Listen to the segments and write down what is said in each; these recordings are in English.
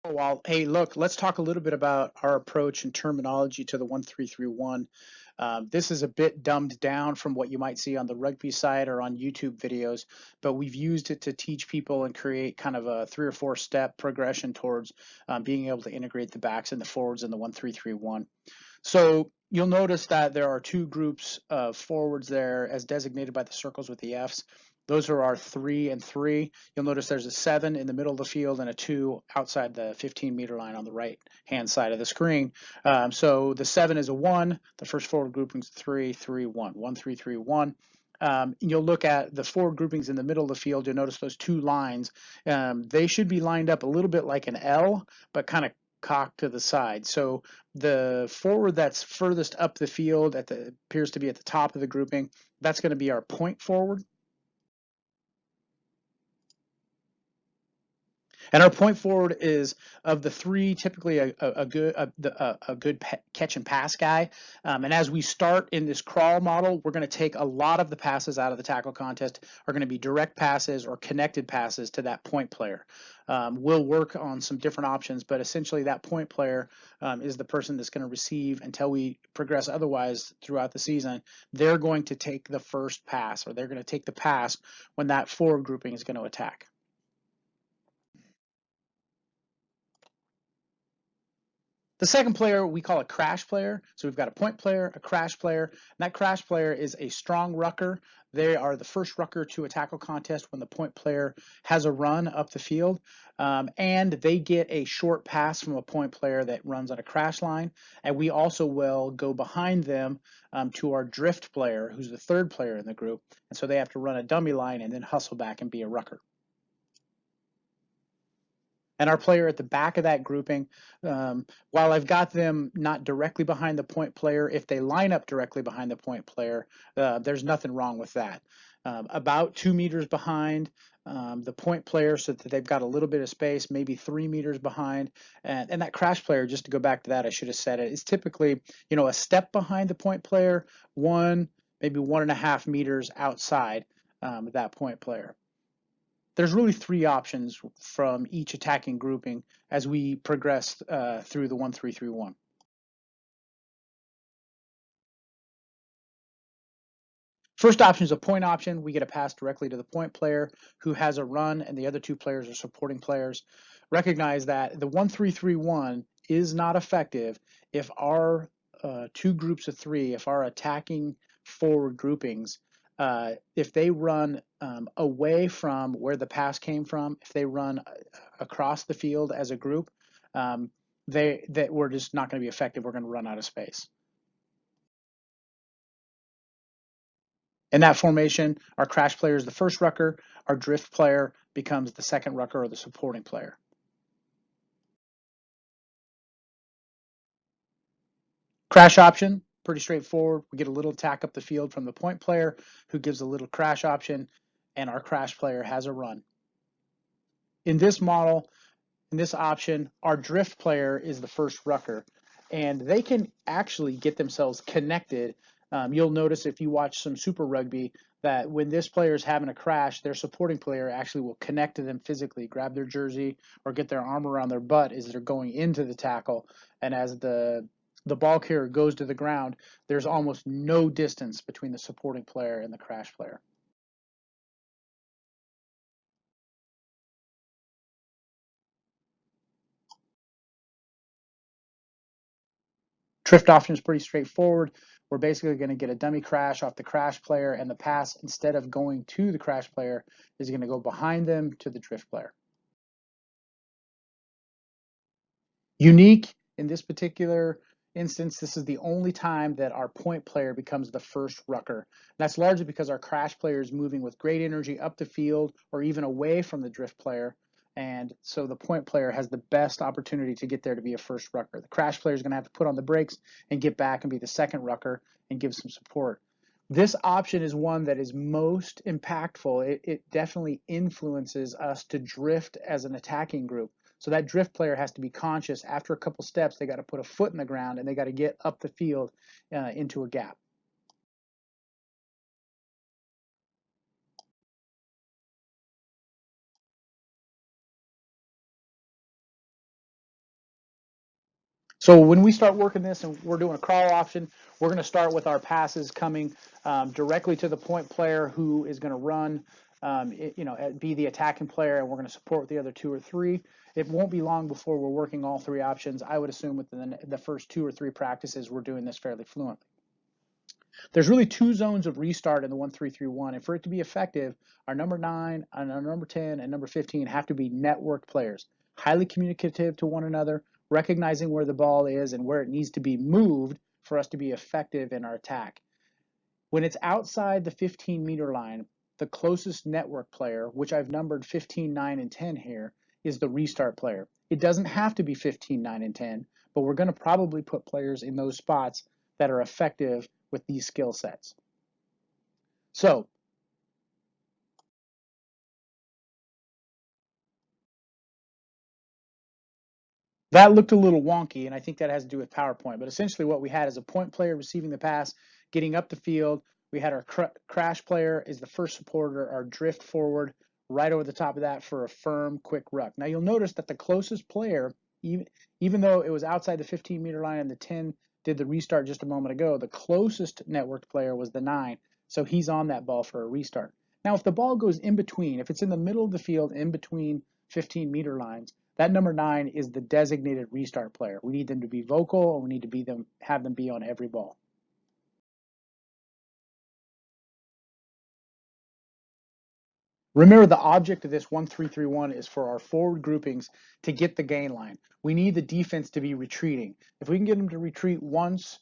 Well, hey, look, let's talk a little bit about our approach and terminology to the 1-3-3-1. This is a bit dumbed down from what you might see on the rugby side or on YouTube videos, but we've used it to teach people and create kind of a 3 or 4 step progression towards being able to integrate the backs and the forwards in the 1-3-3-1. So you'll notice that there are two groups of forwards there as designated by the circles with the Fs. Those are our 3 and 3. You'll notice there's a 7 in the middle of the field and a 2 outside the 15-meter line on the right hand side of the screen. So the 7 is a 1. The first forward grouping is 3, 3, 1. 1, 3, 3, 1. You'll look at the forward groupings in the middle of the field. You'll notice those two lines. They should be lined up a little bit like an L, but kind of cocked to the side. So the forward that's furthest up the field appears to be at the top of the grouping. That's going to be our point forward. And our point forward is of the three, typically a good catch and pass guy. And as we start in this crawl model, we're going to take a lot of the passes out of the tackle contest are going to be direct passes or connected passes to that point player. We'll work on some different options, but essentially that point player is the person that's going to receive until we progress otherwise throughout the season. They're going to take the first pass, or they're going to take the pass when that forward grouping is going to attack. The second player we call a crash player. So we've got a point player, a crash player, and that crash player is a strong rucker. They are the first rucker to a tackle contest when the point player has a run up the field, and they get a short pass from a point player that runs on a crash line. And we also will go behind them to our drift player, who's the third player in the group, and so they have to run a dummy line and then hustle back and be a rucker. And our player at the back of that grouping, while I've got them not directly behind the point player, if they line up directly behind the point player, there's nothing wrong with that. About 2 meters behind the point player, so that they've got a little bit of space, maybe 3 meters behind. And that crash player, just to go back to that, I should have said it, is typically, a step behind the point player, maybe 1.5 meters outside that point player. There's really three options from each attacking grouping as we progress through the 1-3-3-1. First option is a point option. We get a pass directly to the point player who has a run, and the other two players are supporting players. Recognize that the 1-3-3-1 is not effective if our two groups of three, if our attacking forward groupings, if they run away from where the pass came from, if they run across the field as a group, that we're just not going to be effective. We're going to run out of space. In that formation, our crash player is the first rucker, our drift player becomes the second rucker or the supporting player. Crash option, pretty straightforward. We get a little attack up the field from the point player who gives a little crash option, and our crash player has a run. In this model, in this option, our drift player is the first rucker, and they can actually get themselves connected. You'll notice if you watch some Super Rugby that when this player is having a crash, their supporting player actually will connect to them physically, grab their jersey or get their arm around their butt as they're going into the tackle. And as the ball carrier goes to the ground, there's almost no distance between the supporting player and the crash player. Drift option is pretty straightforward. We're basically going to get a dummy crash off the crash player, and the pass, instead of going to the crash player, is going to go behind them to the drift player. Unique in this particular instance, this is the only time that our point player becomes the first rucker. That's largely because our crash player is moving with great energy up the field or even away from the drift player. And so the point player has the best opportunity to get there to be a first rucker. The crash player is going to have to put on the brakes and get back and be the second rucker and give some support. This option is one that is most impactful. It definitely influences us to drift as an attacking group. So that drift player has to be conscious. After a couple steps, they got to put a foot in the ground and they got to get up the field into a gap. So when we start working this and we're doing a crawl option, we're going to start with our passes coming directly to the point player who is going to run, be the attacking player, and we're going to support the other two or three. It won't be long before we're working all three options. I would assume within the first 2 or 3 practices, we're doing this fairly fluently. There's really 2 zones of restart in the 1-3-3-1, and for it to be effective, our number 9 and our number 10 and number 15 have to be network players, highly communicative to one another, recognizing where the ball is and where it needs to be moved for us to be effective in our attack. When it's outside the 15-meter line, the closest network player, which I've numbered 15, 9, and 10 here, is the restart player. It doesn't have to be 15, 9, and 10, but we're going to probably put players in those spots that are effective with these skill sets. So that looked a little wonky, and I think that has to do with PowerPoint. But essentially what we had is a point player receiving the pass, getting up the field. We had our crash player is the first supporter, our drift forward right over the top of that for a firm, quick ruck. Now you'll notice that the closest player, even though it was outside the 15-meter line and the 10 did the restart just a moment ago, the closest networked player was the 9, so he's on that ball for a restart. Now if the ball goes in between, if it's in the middle of the field in between 15-meter lines, that number 9 is the designated restart player. We need them to be vocal, and we need to have them be on every ball. Remember, the object of this 1-3-3-1 is for our forward groupings to get the gain line. We need the defense to be retreating. If we can get them to retreat once,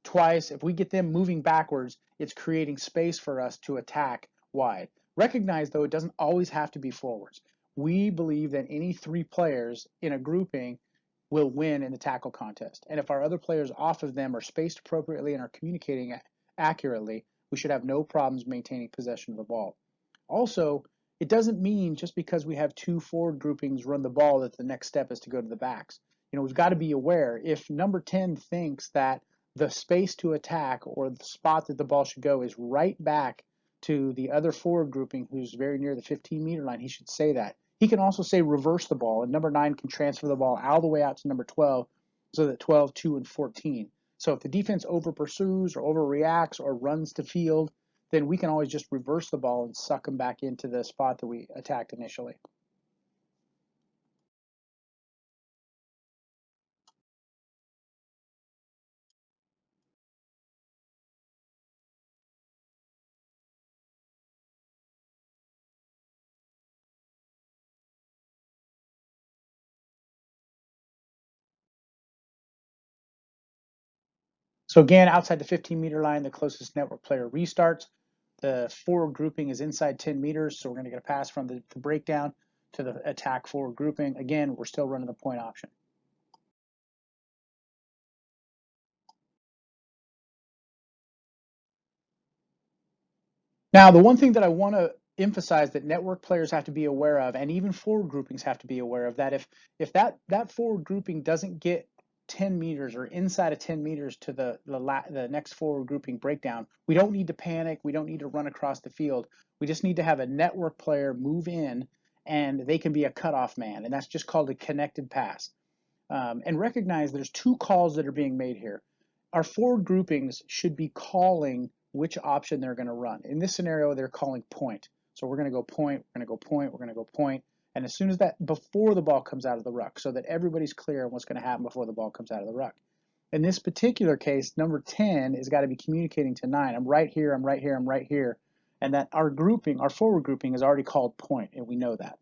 twice, if we get them moving backwards, it's creating space for us to attack wide. Recognize, though, it doesn't always have to be forwards. We believe that any 3 players in a grouping will win in the tackle contest. And if our other players off of them are spaced appropriately and are communicating accurately, we should have no problems maintaining possession of the ball. Also, it doesn't mean just because we have 2 forward groupings run the ball that the next step is to go to the backs. We've got to be aware if number 10 thinks that the space to attack or the spot that the ball should go is right back to the other forward grouping who's very near the 15-meter line, he should say that. He can also say reverse the ball, and number 9 can transfer the ball all the way out to number 12 so that 12, 2, and 14. So if the defense over pursues or overreacts or runs to field, then we can always just reverse the ball and suck them back into the spot that we attacked initially. So again, outside the 15-meter line, the closest network player restarts. The forward grouping is inside 10 meters, so we're going to get a pass from the breakdown to the attack forward grouping. Again, we're still running the point option. Now, the one thing that I want to emphasize that network players have to be aware of, and even forward groupings have to be aware of, that if that forward grouping doesn't get 10 meters or inside of 10 meters to the next forward grouping breakdown, we don't need to panic. We don't need to run across the field. We just need to have a network player move in, and they can be a cutoff man, and that's just called a connected pass. And recognize there's 2 calls that are being made here. Our forward groupings should be calling which option they're going to run. In this scenario, they're calling point. So we're going to go point, we're going to go point, we're going to go point. And as soon as that, before the ball comes out of the ruck, so that everybody's clear on what's going to happen before the ball comes out of the ruck. In this particular case, number 10 has got to be communicating to 9. I'm right here, I'm right here, I'm right here. And that our grouping, our forward grouping is already called point, and we know that.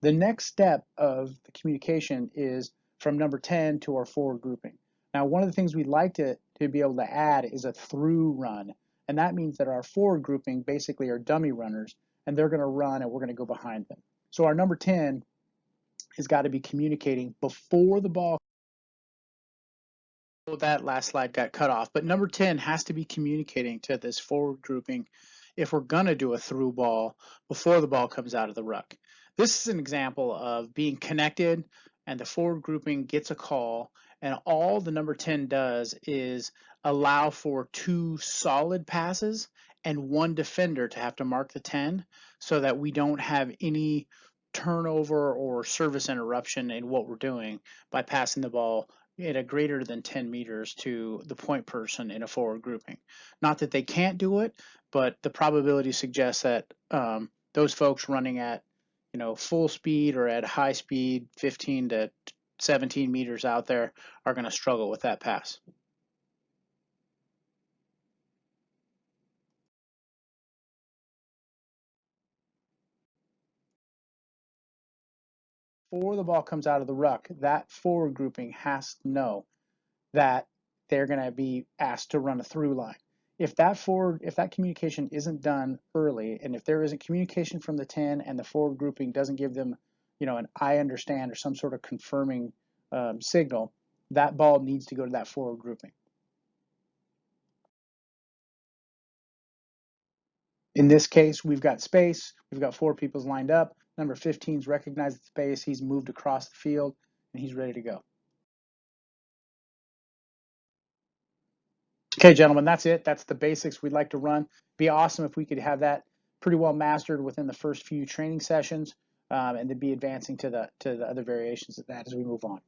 The next step of the communication is from number 10 to our forward grouping. Now, one of the things we'd like to be able to add is a through run. And that means that our forward grouping basically are dummy runners, and they're going to run and we're going to go behind them. So our number 10 has got to be communicating before the ball. That last slide got cut off, but number 10 has to be communicating to this forward grouping if we're going to do a through ball before the ball comes out of the ruck. This is an example of being connected, and the forward grouping gets a call, and all the number 10 does is allow for 2 solid passes and 1 defender to have to mark the 10 so that we don't have any turnover or service interruption in what we're doing by passing the ball at a greater than 10 meters to the point person in a forward grouping. Not that they can't do it, but the probability suggests that those folks running at full speed or at high speed, 15 to 17 meters out there, are going to struggle with that pass. Before the ball comes out of the ruck, that forward grouping has to know that they're going to be asked to run a through line. If that communication isn't done early, and if there isn't communication from the 10 and the forward grouping doesn't give them, an I understand or some sort of confirming signal, that ball needs to go to that forward grouping. In this case, we've got space. We've got 4 peoples lined up. Number 15's recognized the space. He's moved across the field, and he's ready to go. Okay, gentlemen, that's it. That's the basics we'd like to run. Be awesome if we could have that pretty well mastered within the first few training sessions, and then be advancing to the other variations of that as we move on.